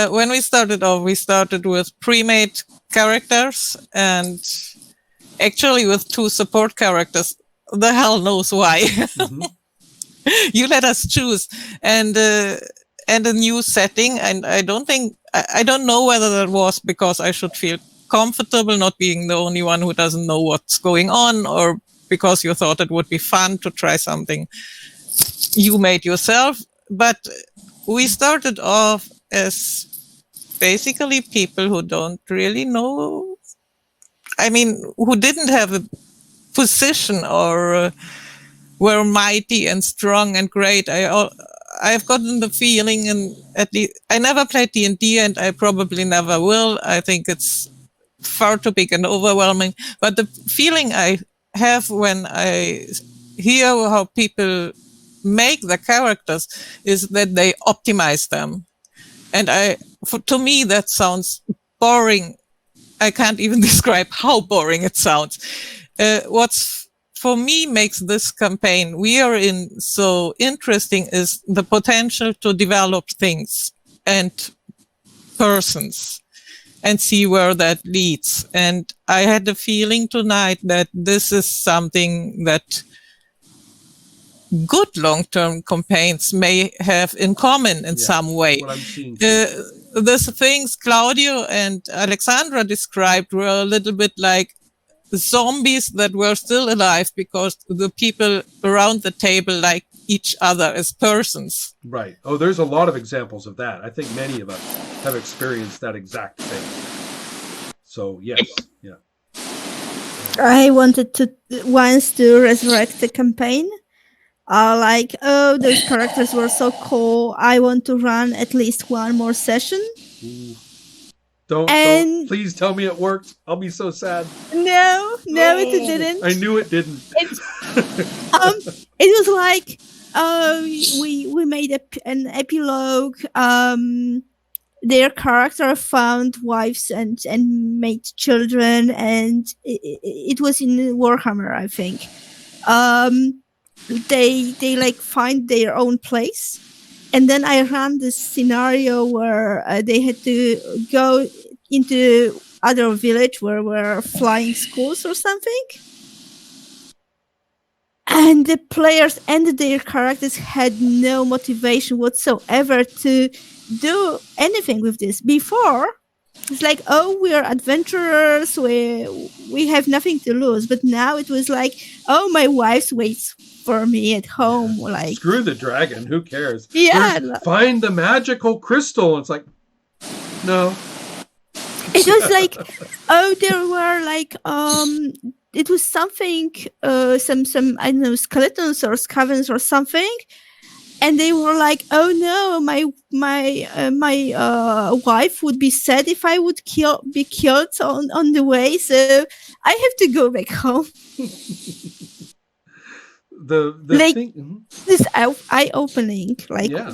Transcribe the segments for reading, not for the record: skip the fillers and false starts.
When we started off, we started with pre-made characters and actually with 2 support characters. The hell knows why. Mm-hmm. You let us choose, and a new setting. And I don't know whether that was because I should feel comfortable not being the only one who doesn't know what's going on, or because you thought it would be fun to try something you made yourself. But we started off as basically people who don't really know. I mean, who didn't have a position or were mighty and strong and great. I've gotten the feeling, and at least I never played D&D, and I probably never will. I think it's far too big and overwhelming. But the feeling I have when I hear how people make the characters is that they optimize them. And to me, that sounds boring. I can't even describe how boring it sounds. What's for me makes this campaign we are in so interesting is the potential to develop things and persons and see where that leads. And I had the feeling tonight that this is something that good long-term campaigns may have in common in some way. The things Claudio and Alexandra described were a little bit like zombies that were still alive because the people around the table like each other as persons. Right. Oh, there's a lot of examples of that. I think many of us have experienced that exact thing. So, yes. Yeah. I wanted to once to resurrect the campaign. Those characters were so cool. I want to run at least one more session. Ooh. Don't please tell me it worked. I'll be so sad. No, it didn't. I knew it didn't. It was like we made an epilogue. Their character found wives and made children, and it was in Warhammer, I think. They like find their own place. And then I ran this scenario where they had to go into other village where were flying schools or something. And the players and their characters had no motivation whatsoever to do anything with this. Before, it's like, oh, we are adventurers, we have nothing to lose. But now it was like, oh, my wife waits for me at home. Like, screw the dragon, who cares? Yeah. Find the magical crystal. It's like, no. It was like, oh, there were like, it was something, some I don't know, skeletons or scavengers or something. And they were like, "Oh no, my wife would be sad if I would be killed on the way, so I have to go back home." the like thing, this eye-opening,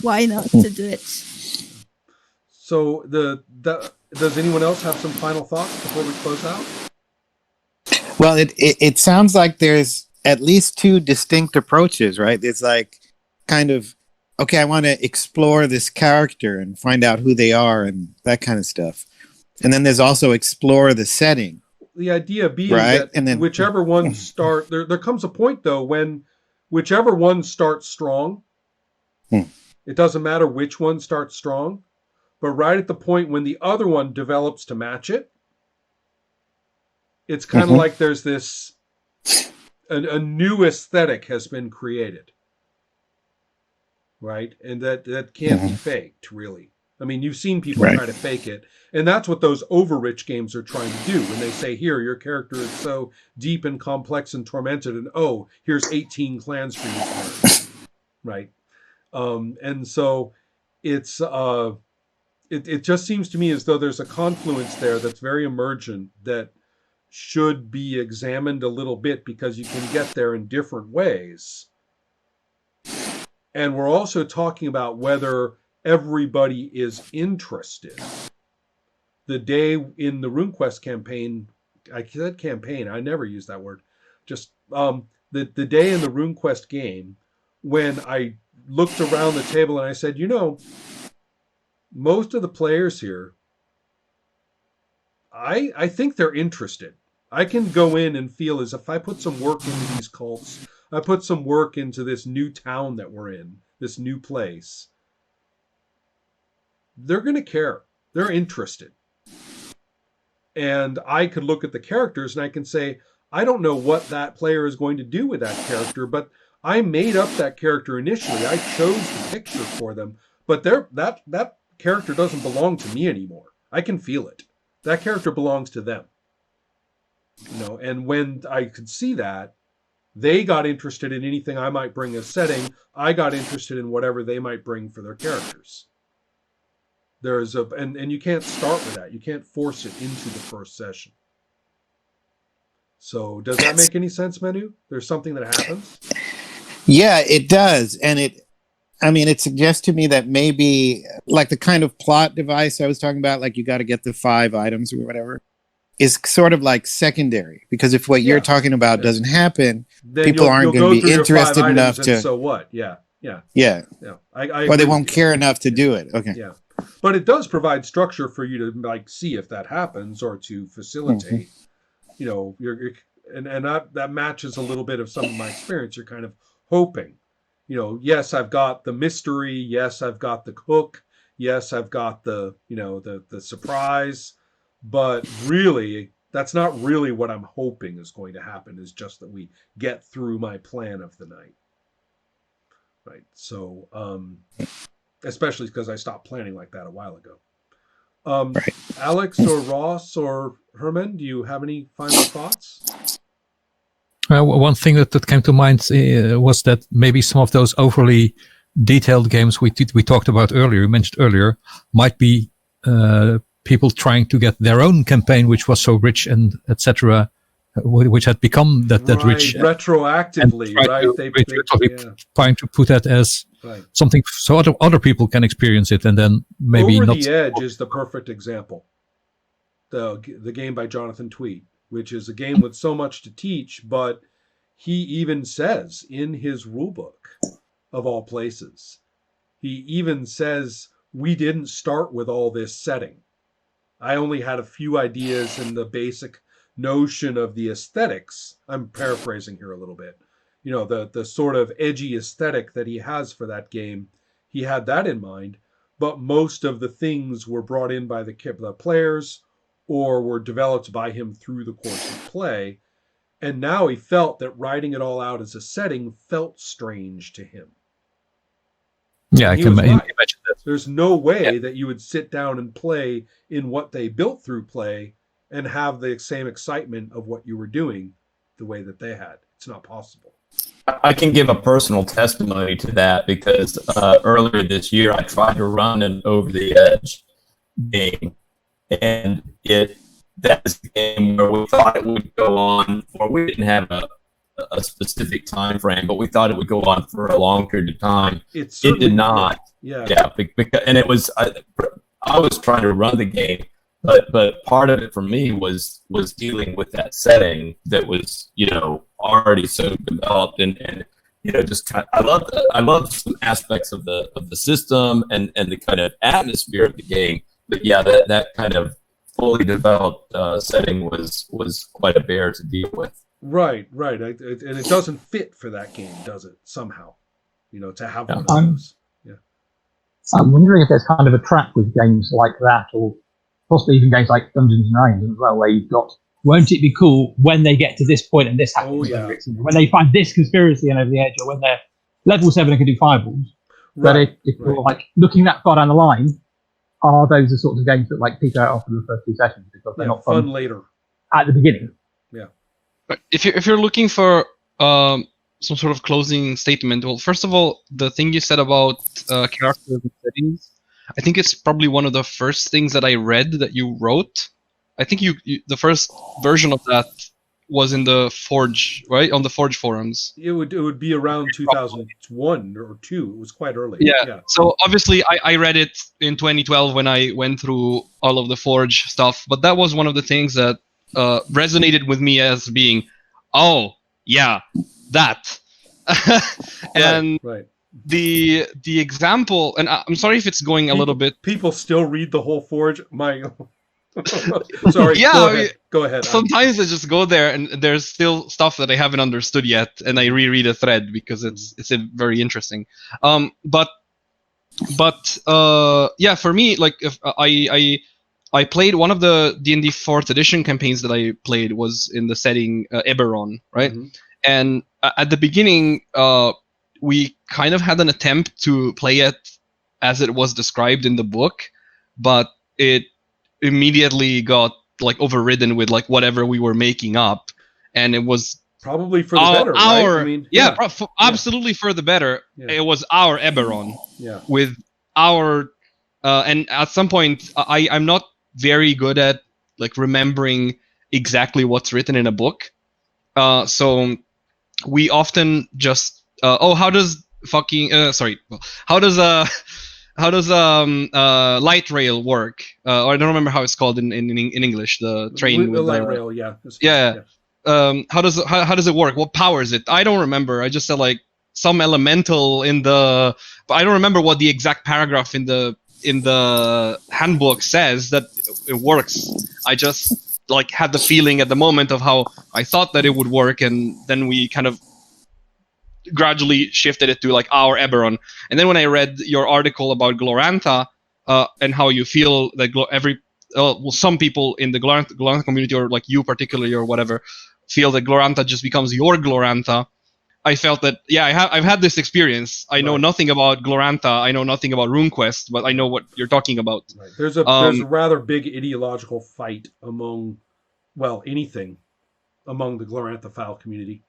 why not to do it? So does anyone else have some final thoughts before we close out? Well, it sounds like there's at least 2 distinct approaches, right? It's like kind of, okay, I want to explore this character and find out who they are and that kind of stuff. And then there's also explore the setting. The idea being that and then, whichever one start, there comes a point though when whichever one starts strong, it doesn't matter which one starts strong, but right at the point when the other one develops to match it, it's kind of like there's this, a new aesthetic has been created. Right? And that can't be faked, really. I mean, you've seen people try to fake it. And that's what those overrich games are trying to do. When they say, here, your character is so deep and complex and tormented, and oh, here's 18 clans for you to learn. Right? And so it's it just seems to me as though there's a confluence there that's very emergent that should be examined a little bit, because you can get there in different ways. And we're also talking about whether everybody is interested. The day in the RuneQuest campaign, I said campaign, I never use that word. Just the day in the RuneQuest game, when I looked around the table and I said, most of the players here, I think they're interested. I can go in and feel as if I put some work into these cults, I put some work into this new town that we're in, this new place, they're going to care. They're interested. And I could look at the characters and I can say, I don't know what that player is going to do with that character, but I made up that character initially. I chose the picture for them, but that character doesn't belong to me anymore. I can feel it. That character belongs to them. And when I could see that, they got interested in anything I might bring as setting. I got interested in whatever they might bring for their characters. And you can't start with that. You can't force it into the first session. So does that make any sense, Manu? There's something that happens? Yeah, it does. And it suggests to me that maybe like the kind of plot device I was talking about, like you got to get the 5 items or whatever, is sort of like secondary. Because if what you're talking about doesn't happen, then people aren't going to be interested enough to. So what? Yeah. I or they won't care enough to do it. Okay. Yeah. But it does provide structure for you to like see if that happens or to facilitate. And that matches a little bit of some of my experience. You're kind of hoping, yes, I've got the mystery. Yes, I've got the hook. Yes, I've got the surprise. But really, that's not really what I'm hoping is going to happen. Is just that we get through my plan of the night. Right. So, especially because I stopped planning like that a while ago. Right. Alex or Ross or Herman, do you have any final thoughts? One thing that came to mind was that maybe some of those overly detailed games we talked about earlier, you mentioned earlier, might be people trying to get their own campaign, which was so rich and etc., which had become that rich retroactively, right? Trying to put that as something so other people can experience it, and then maybe Over not. the Edge is the perfect example. The game by Jonathan Tweed, which is a game with so much to teach, but he even says in his rulebook, of all places, he even says, we didn't start with all this setting. I only had a few ideas in the basic notion of the aesthetics. I'm paraphrasing here a little bit. The sort of edgy aesthetic that he has for that game, he had that in mind, but most of the things were brought in by the players or were developed by him through the course of play. And now he felt that writing it all out as a setting felt strange to him. Yeah, I can imagine that. There's no way that you would sit down and play in what they built through play and have the same excitement of what you were doing the way that they had. It's not possible. I can give a personal testimony to that because earlier this year I tried to run an Over the Edge game, and that is the game where we thought it would go on, or we didn't have a specific time frame, but we thought it would go on for a long period of time. It did not. Yeah. Because, and it was I was trying to run the game, but part of it for me was dealing with that setting that was already so developed and just kind of, I love some aspects of the system and the kind of atmosphere of the game, but yeah, that kind of fully developed setting was quite a bear to deal with. Right. And it doesn't fit for that game, does it? Somehow, to have one of those. Yeah. I'm wondering if there's kind of a trap with games like that, or possibly even games like Dungeons and Dragons as well, where you've got, won't it be cool when they get to this point and this happens? Oh, yeah. When they find this conspiracy and Over the Edge, or when they're level 7 and can do fireballs. Right. But if you're like looking that far down the line, are those the sorts of games that like peak out after the first 2 sessions because they're not fun later at the beginning? Yeah. But if you're looking for some sort of closing statement, well, first of all, the thing you said about characters and settings, I think it's probably one of the first things that I read that you wrote. I think you the first version of that was in the Forge, right? On the Forge forums. It would be around 2001 or 2. It was quite early. Yeah. So obviously I read it in 2012 when I went through all of the Forge stuff, but that was one of the things that resonated with me as being, oh yeah, that. And right. the example, and I'm sorry if it's going a little bit. People still read the whole Forge. Sorry. Yeah, go ahead. Sometimes I just go there and there's still stuff that I haven't understood yet, and I reread a thread because it's very interesting. But yeah, for me, like if I played one of the D&D 4th edition campaigns that I played was in the setting Eberron, right? Mm-hmm. And at the beginning, we kind of had an attempt to play it as it was described in the book, but it immediately got like overridden with like whatever we were making up, and it was probably for the better, right? I mean, absolutely for the better. Yeah. It was our Eberron, with our, and at some point, I'm not very good at like remembering exactly what's written in a book, so we often just how does light rail work? I don't remember how it's called in English. The train with light rail, yeah. How does it work? What powers it? I don't remember. I just said like some elemental but I don't remember what the exact paragraph in the handbook says that it works. I just like had the feeling at the moment of how I thought that it would work, and then we kind of gradually shifted it to like our Eberron. And then when I read your article about Glorantha and how you feel that some people in the Glorantha community, or like you particularly or whatever, feel that Glorantha just becomes your Glorantha, I felt that I've had this experience. I know nothing about Glorantha. I know nothing about RuneQuest, but I know what you're talking about. Right. There's a rather big ideological fight among the Glorantha file community.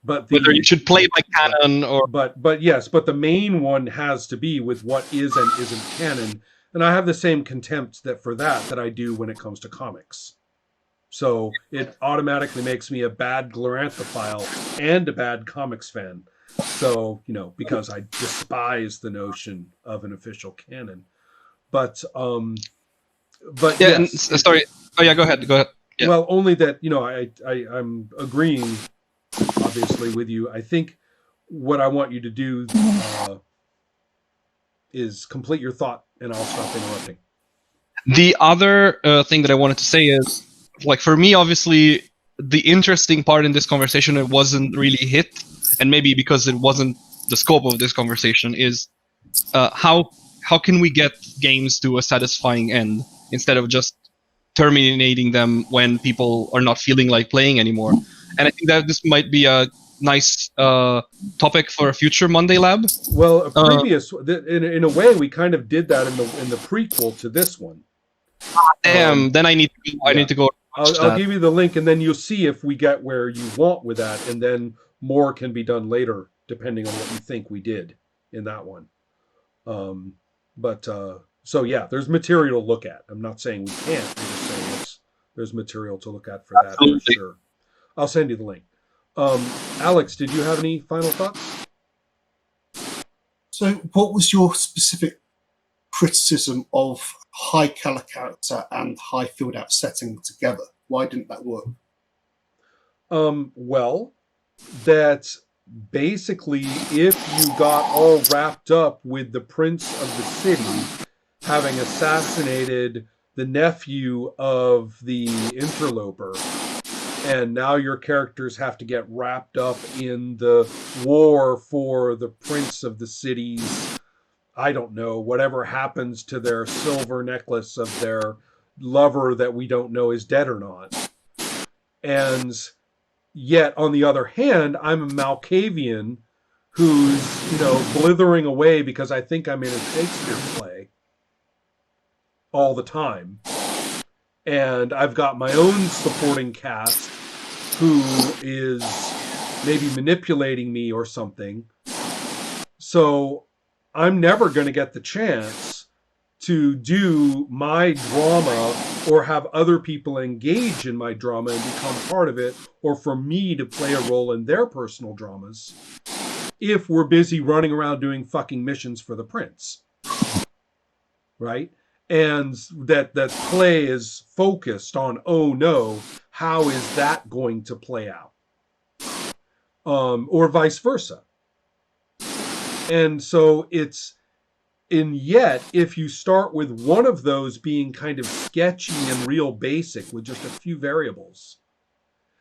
But whether you should play by canon or but the main one has to be with what is and isn't canon, and I have the same contempt for that I do when it comes to comics. So it automatically makes me a bad Gloranthophile and a bad comics fan. So because I despise the notion of an official canon. But yes. Sorry. Oh yeah, go ahead. Yeah. Well, only that I'm agreeing, obviously, with you. I think what I want you to do is complete your thought, and I'll stop interrupting. The other thing that I wanted to say is, like, for me, obviously, the interesting part in this conversation, it wasn't really hit, and maybe because it wasn't the scope of this conversation, is how can we get games to a satisfying end instead of just terminating them when people are not feeling like playing anymore. And I think that this might be a nice topic for a future Monday Lab. Well, in a way, we kind of did that in the prequel to this one. Then I need to go. I'll give you the link, and then you'll see if we get where you want with that, and then more can be done later, depending on what you think we did in that one. So yeah, there's material to look at. I'm not saying we can't. I'm just saying there's material to look at for that for sure. I'll send you the link. Alex, did you have any final thoughts? So what was your specific criticism of high color character and high filled out setting together? Why didn't that work? Well, that basically if you got all wrapped up with the prince of the city having assassinated the nephew of the interloper, and now your characters have to get wrapped up in the war for the prince of the city's, I don't know, whatever happens to their silver necklace of their lover that we don't know is dead or not. And yet, on the other hand, I'm a Malkavian who's, blithering away because I think I'm in a Shakespeare play all the time. And I've got my own supporting cast who is maybe manipulating me or something. So I'm never going to get the chance to do my drama or have other people engage in my drama and become part of it, or for me to play a role in their personal dramas if we're busy running around doing fucking missions for the prince. Right? And that play is focused on, oh no, how is that going to play out? Or vice versa. And so and yet, if you start with one of those being kind of sketchy and real basic with just a few variables,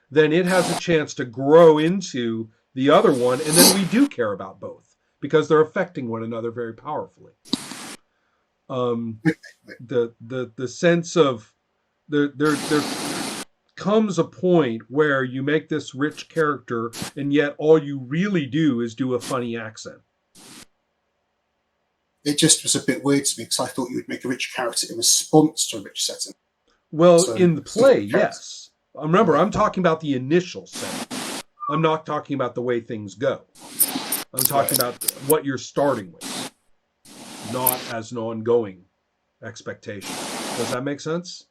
then it has a chance to grow into the other one, and then we do care about both because they're affecting one another very powerfully. The sense of there comes a point where you make this rich character, and yet all you really do is do a funny accent. It just was a bit weird to me because I thought you would make a rich character in response to a rich setting. Well, So, in the play, yes. Remember, I'm talking about the initial setting. I'm not talking about the way things go. I'm talking about what you're starting with, not as an ongoing expectation. Does that make sense?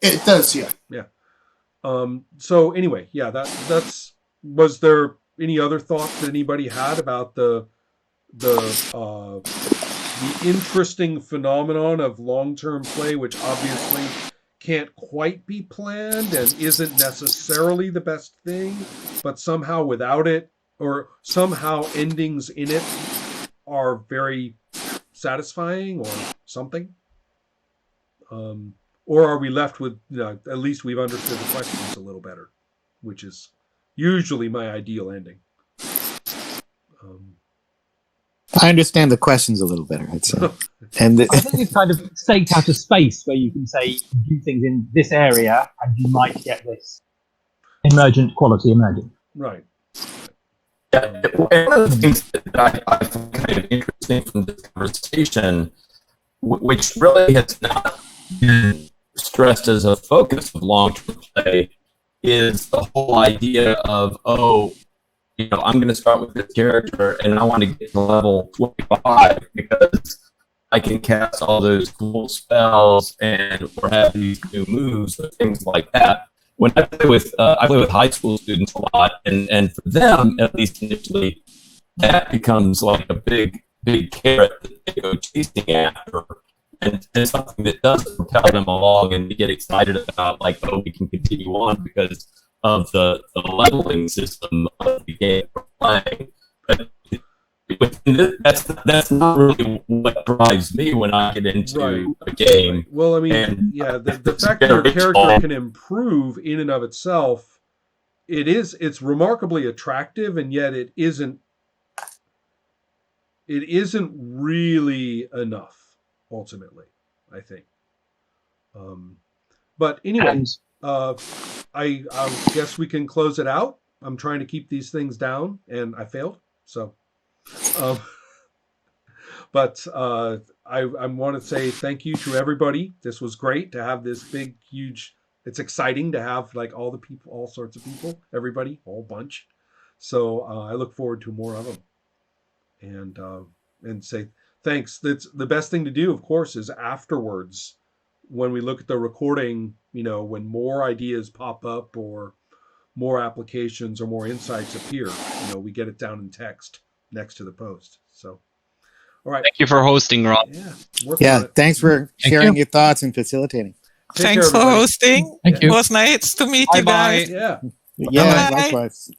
It does, yeah. Yeah. So anyway, yeah, that's. Was there any other thoughts that anybody had about the interesting phenomenon of long-term play, which obviously can't quite be planned and isn't necessarily the best thing, but somehow without it, or somehow endings in it are very satisfying or something? Or are we left with, at least we've understood the questions a little better, which is usually my ideal ending. I understand the questions a little better, I'd say. And I think it's kind of staked out a space where you can say, do things in this area, and you might get this emergent quality emerging. Right. Yeah, one of the things that I find kind of interesting from this conversation, which really has not been stressed as a focus of long-term play, is the whole idea of, I'm going to start with this character and I want to get to level 25 because I can cast all those cool spells or have these new moves and things like that. When I play with high school students a lot, and for them, at least initially, that becomes like a big carrot that they go chasing after, and it's something that does propel them along, and they get excited about, like, we can continue on because of the leveling system of the game we're playing. But that's not really what drives me when I get into a game. Right. Well, I mean, the fact that your character can improve in and of itself, it's remarkably attractive, and yet it isn't really enough ultimately, I think. But anyway, I guess we can close it out. I'm trying to keep these things down, and I failed. So, but I want to say thank you to everybody. This was great to have this big, huge. It's exciting to have like all the people, all sorts of people, everybody, whole bunch. So I look forward to more of them, and say thanks. That's the best thing to do, of course, is afterwards when we look at the recording. When more ideas pop up or more applications or more insights appear, we get it down in text next to the post. So, all right. Thank you for hosting, Rob. Yeah. Thanks for sharing your thoughts and facilitating. Take Thanks care, for hosting. Thank you. It was nice to meet you Bye-bye. guys. Yeah. Yeah, Bye. likewise.